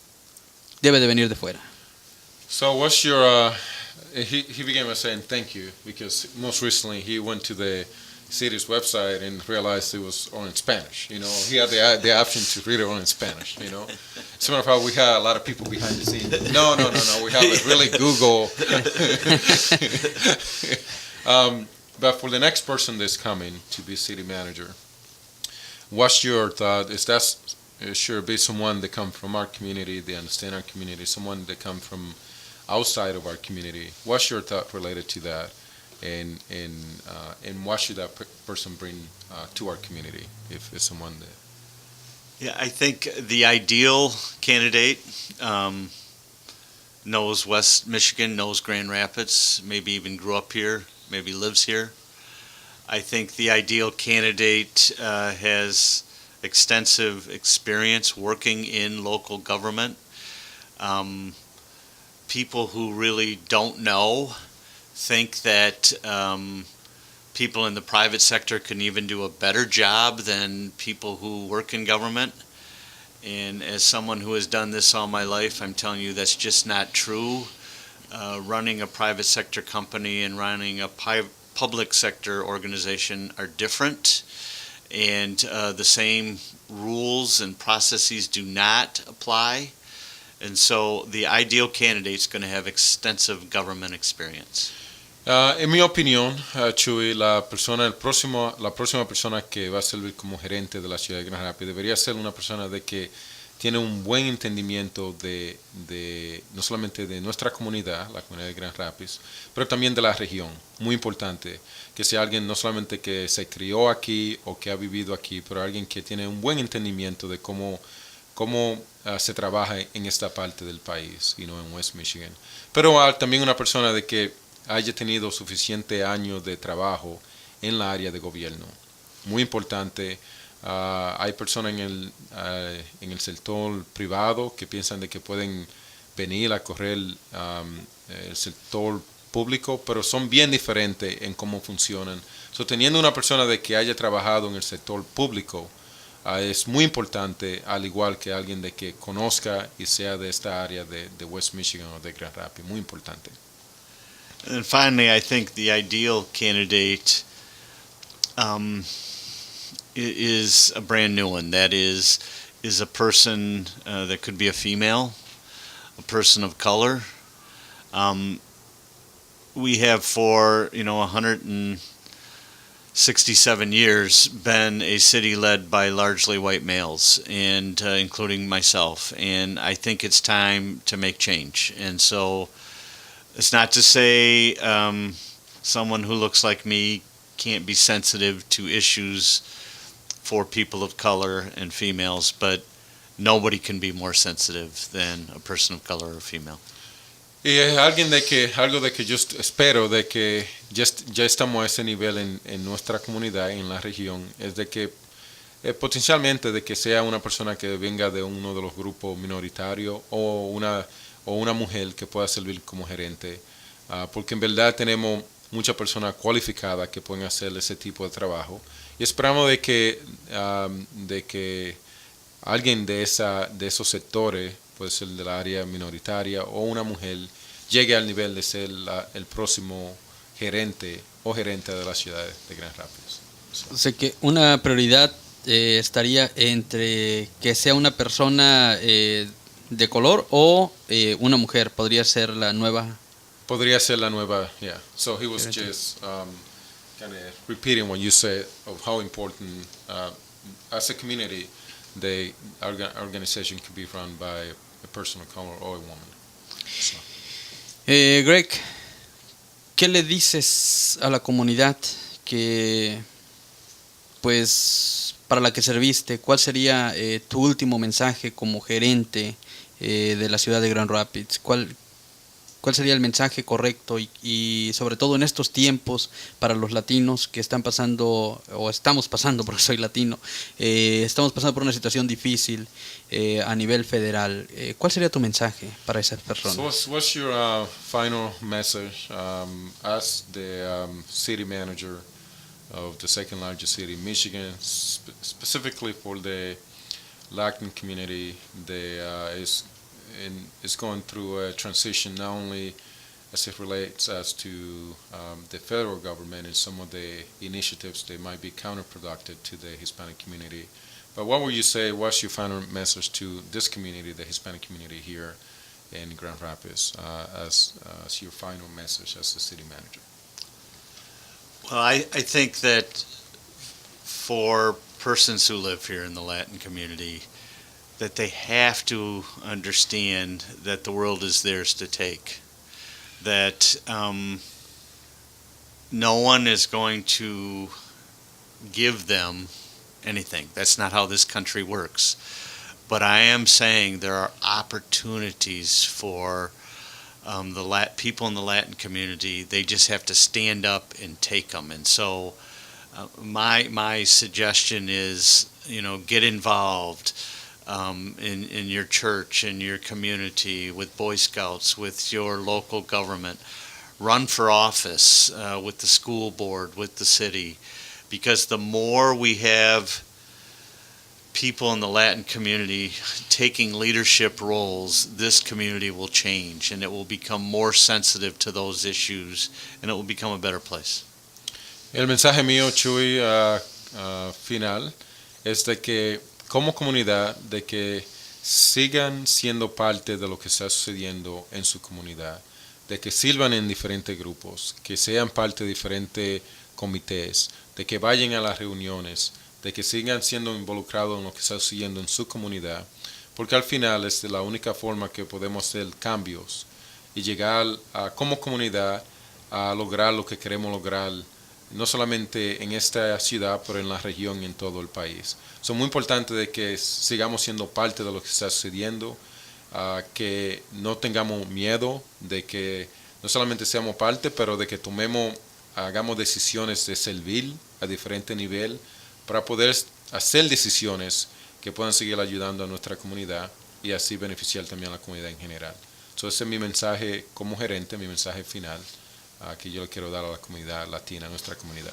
debe de venir de fuera? So what's your, he began by saying thank you because most recently he went to the city's website and realized it was all in Spanish. You know, he had the option to read it all in Spanish, you know. As a matter of fact, we had a lot of people behind the scenes. No. We have it really Google. But for the next person that's coming to be city manager, what's your thought? Is that should be someone that come from our community, they understand our community, someone that come from outside of our community? What's your thought related to that? And what should that person bring to our community if it's someone that... Yeah, I think the ideal candidate knows West Michigan, knows Grand Rapids, maybe even grew up here, maybe lives here. I think the ideal candidate has extensive experience working in local government. People who really don't know think that people in the private sector can even do a better job than people who work in government. And as someone who has done this all my life, I'm telling you that's just not true. Running a private sector company and running a public sector organization are different. And the same rules and processes do not apply. And so the ideal candidate is going to have extensive government experience. En mi opinión, Chuy, la próxima persona que va a servir como gerente de la ciudad de Grand Rapids debería ser una persona de que tiene un buen entendimiento de no solamente de nuestra comunidad, la comunidad de Grand Rapids, pero también de la región. Muy importante que sea alguien no solamente que se crió aquí o que ha vivido aquí, pero alguien que tiene un buen entendimiento de cómo se trabaja en esta parte del país, en West Michigan. Pero también una persona de que haya tenido suficiente años de trabajo en la área de gobierno. Muy importante. Hay personas en el sector privado que piensan de que pueden venir a correr el sector público, pero son bien diferentes en cómo funcionan. Teniendo una persona de que haya trabajado en el sector público es muy importante, al igual que alguien de que conozca y sea de esta área de West Michigan o de Grand Rapids. Muy importante. And finally, I think the ideal candidate is a brand new one. That is a person that could be a female, a person of color. We have for 167 years been a city led by largely white males, and including myself. And I think it's time to make change. And so it's not to say someone who looks like me can't be sensitive to issues for people of color and females, but nobody can be more sensitive than a person of color or female. Y es algo de que yo espero de que ya estamos a ese nivel en nuestra comunidad, en la región, es de que potencialmente de que sea una persona que venga de uno de los grupos minoritarios o una mujer que pueda servir como gerente, porque en verdad tenemos muchas personas cualificadas que pueden hacer ese tipo de trabajo y esperamos de que alguien de esos sectores, puede ser del área minoritaria o una mujer, llegue al nivel de ser el próximo gerente o gerente de la ciudad de Grand Rapids. O sea que una prioridad estaría entre que sea una persona de color o una mujer. Podría ser la nueva. Podría ser la nueva, yeah. So he was just kind of repeating what you said of how important, as a community, the organization could be run by a person of color or a woman. So. Greg, ¿qué le dices a la comunidad que, pues, para la que serviste? ¿Cuál sería tu último mensaje como gerente de la ciudad de Grand Rapids? ¿Cuál sería el mensaje correcto y sobre todo en estos tiempos para los latinos que están pasando, o estamos pasando, porque soy latino, estamos pasando por una situación difícil a nivel federal? ¿Cuál sería tu mensaje para esas personas? So what's your final message as the city manager of the second largest city in Michigan, specifically for the Latin community that is going through a transition, not only as it relates as to the federal government and some of the initiatives that might be counterproductive to the Hispanic community. But what would you say, what's your final message to this community, the Hispanic community here in Grand Rapids, as your final message as the city manager? Well, I think that for persons who live here in the Latin community, that they have to understand that the world is theirs to take. That no one is going to give them anything. That's not how this country works. But I am saying there are opportunities for the people in the Latin community. They just have to stand up and take them. And so my suggestion is, get involved. In your church, in your community, with Boy Scouts, with your local government. Run for office with the school board, with the city. Because the more we have people in the Latin community taking leadership roles, this community will change and it will become more sensitive to those issues and it will become a better place. El mensaje mío, Chuy, final, es de que como comunidad, de que sigan siendo parte de lo que está sucediendo en su comunidad, de que sirvan en diferentes grupos, que sean parte de diferentes comités, de que vayan a las reuniones, de que sigan siendo involucrados en lo que está sucediendo en su comunidad, porque al final es la única forma que podemos hacer cambios y llegar como comunidad a lograr lo que queremos lograr, no solamente en esta ciudad, pero en la región y en todo el país. Es muy importante de que sigamos siendo parte de lo que está sucediendo, que no tengamos miedo, de que no solamente seamos parte, pero de que hagamos decisiones de servir a diferente nivel para poder hacer decisiones que puedan seguir ayudando a nuestra comunidad y así beneficiar también a la comunidad en general. Entonces ese es mi mensaje como gerente, mi mensaje final que yo le quiero dar a la comunidad latina, a nuestra comunidad.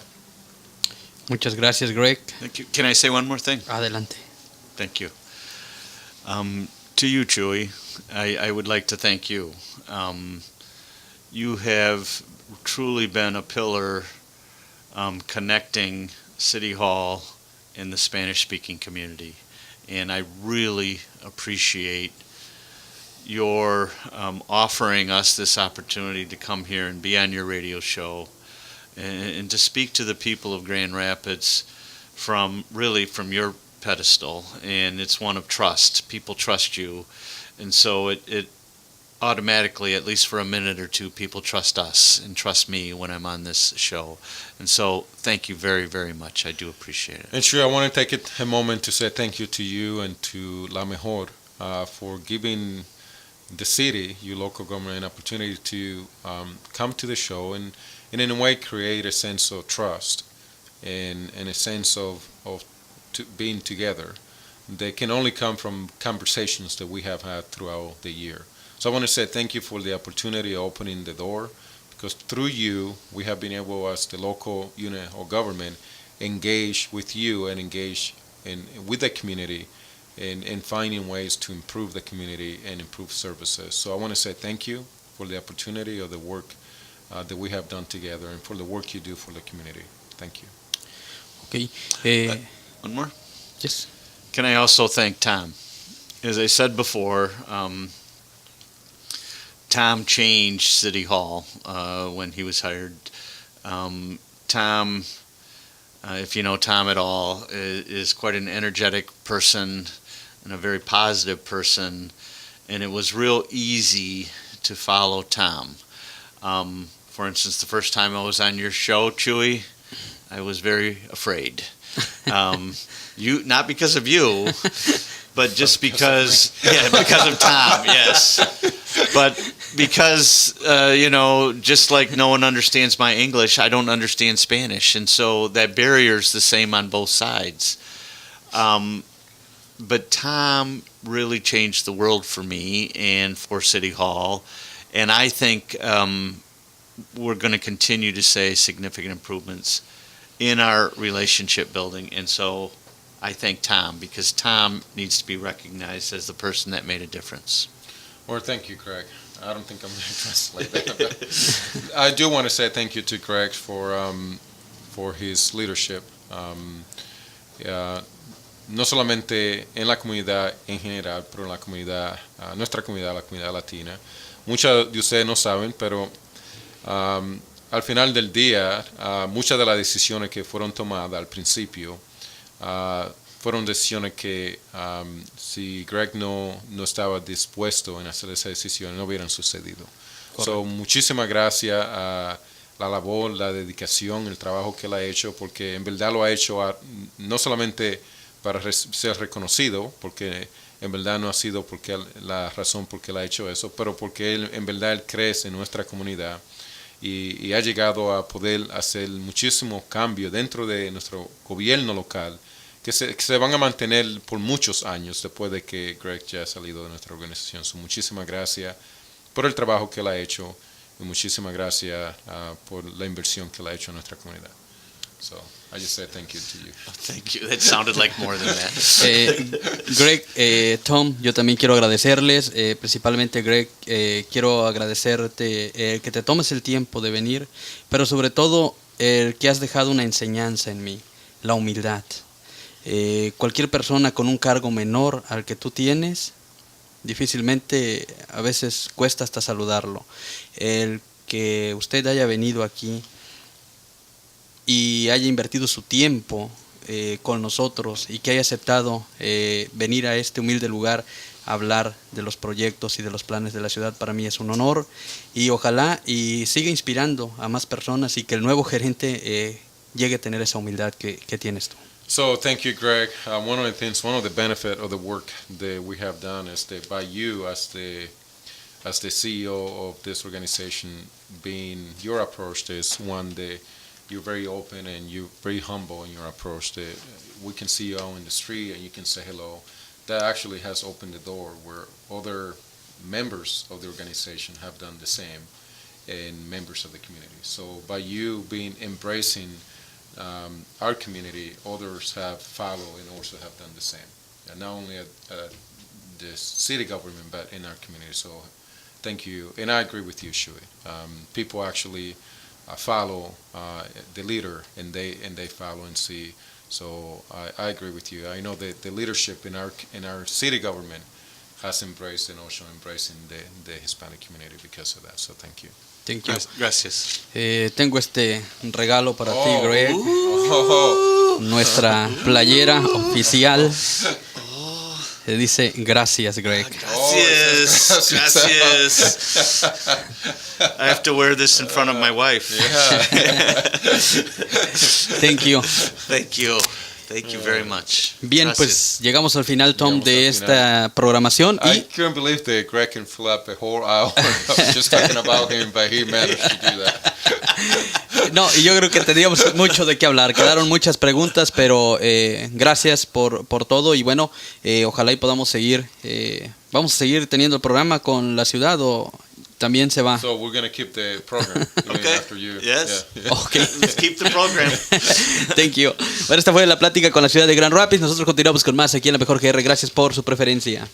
Muchas gracias, Greg. Thank you. Can I say one more thing? Adelante. Thank you. To you, Chuy, I would like to thank you. you have truly been a pillar connecting City Hall and the Spanish-speaking community. And I really appreciate your offering us this opportunity to come here and be on your radio show and to speak to the people of Grand Rapids from your pedestal. And it's one of trust. People trust you. And so it automatically, at least for a minute or two, people trust us and trust me when I'm on this show. And so thank you very, very much. I do appreciate it. And sure, I want to take a moment to say thank you to you and to La Mejor for giving the city, your local government, an opportunity to come to the show and in a way create a sense of trust and a sense of being together. They can only come from conversations that we have had throughout the year. So I want to say thank you for the opportunity of opening the door, because through you, we have been able, as the local unit of government, engage with you and engage with the community in finding ways to improve the community and improve services. So I want to say thank you for the opportunity of the work that we have done together and for the work you do for the community. Thank you. Okay. One more? Yes. Can I also thank Tom? As I said before, Tom changed City Hall when he was hired. Tom, if you know Tom at all, is quite an energetic person and a very positive person, and it was real easy to follow Tom. For instance, the first time I was on your show, Chuy, I was very afraid. You, not because of you, but just because of Tom, yes. But because, just like no one understands my English, I don't understand Spanish. And so that barrier's the same on both sides. But Tom really changed the world for me and for City Hall. And I think we're going to continue to see significant improvements in our relationship building. And so I thank Tom, because Tom needs to be recognized as the person that made a difference. Well, thank you, Craig. I don't think I'm going to translate that. I do want to say thank you to Craig for his leadership. No solamente en la comunidad en general, pero en la comunidad, nuestra comunidad, la comunidad latina. Muchos de ustedes no saben, pero al final del día, muchas de las decisiones que fueron tomadas al principio fueron decisiones que si Greg no estaba dispuesto en hacer esa decisión, no hubieran sucedido. So, muchísimas gracias a la labor, la dedicación, el trabajo que él ha hecho, porque en verdad lo ha hecho no solamente para ser reconocido, porque en verdad no ha sido porque la razón por qué él ha hecho eso, pero porque en verdad él crece en nuestra comunidad y ha llegado a poder hacer muchísimos cambios dentro de nuestro gobierno local que se van a mantener por muchos años después de que Greg ya ha salido de nuestra organización. So, muchísimas gracias por el trabajo que él ha hecho y muchísimas gracias por la inversión que él ha hecho en nuestra comunidad. So, I just said thank you to you. Oh, thank you. That sounded like more than that. Greg, Tom, yo también quiero agradecerles, principalmente Greg, quiero agradecerte que te tomes el tiempo de venir, pero sobre todo que has dejado una enseñanza en mí, la humildad. Cualquier persona con un cargo menor al que tú tienes, difícilmente, a veces cuesta hasta saludarlo. El que usted haya venido aquí y haya invertido su tiempo con nosotros y que haya aceptado venir a este humilde lugar a hablar de los proyectos y de los planes de la ciudad, para mí es un honor, y ojalá y siga inspirando a más personas y que el nuevo gerente llegue a tener esa humildad que tienes tú. So thank you, Greg. One of the benefits of the work that we have done is that by you as the CEO of this organization, being your approach is one that you're very open and you're very humble in your approach. That we can see you out in the street and you can say hello. That actually has opened the door where other members of the organization have done the same, and members of the community. So by you embracing our community, others have followed and also have done the same. And not only at the city government, but in our community. So Thank you. And I agree with you, Chuy. People actually follow the leader, and they follow and see. So I agree with you. I know that the leadership in our city government has embraced and also embracing the Hispanic community because of that. So thank you. Thank you. Gracias. Tengo este regalo para ti, Greg. Nuestra playera oficial. Dice gracias, Greg. Gracias. Gracias. I have to wear this in front of my wife. Thank you. Thank you. Thank you very much. Bien, Gracias. pues llegamos al final, Tom, Llegamos de al esta programación. I Y couldn't believe that Greg can fill up a whole hour just talking about him, but he managed to do that. no, y yo creo que tendríamos mucho de qué hablar. Quedaron muchas preguntas, pero gracias por todo. Y bueno, ojalá y podamos seguir. Vamos a seguir teniendo el programa con la ciudad o también se va. So we're going to keep the program Okay. after you. Yes. Yeah. Okay. Let's keep the program. Thank you. Bueno, esta fue la plática con la ciudad de Grand Rapids. Nosotros continuamos con más aquí en la Mejor GR. Gracias por su preferencia.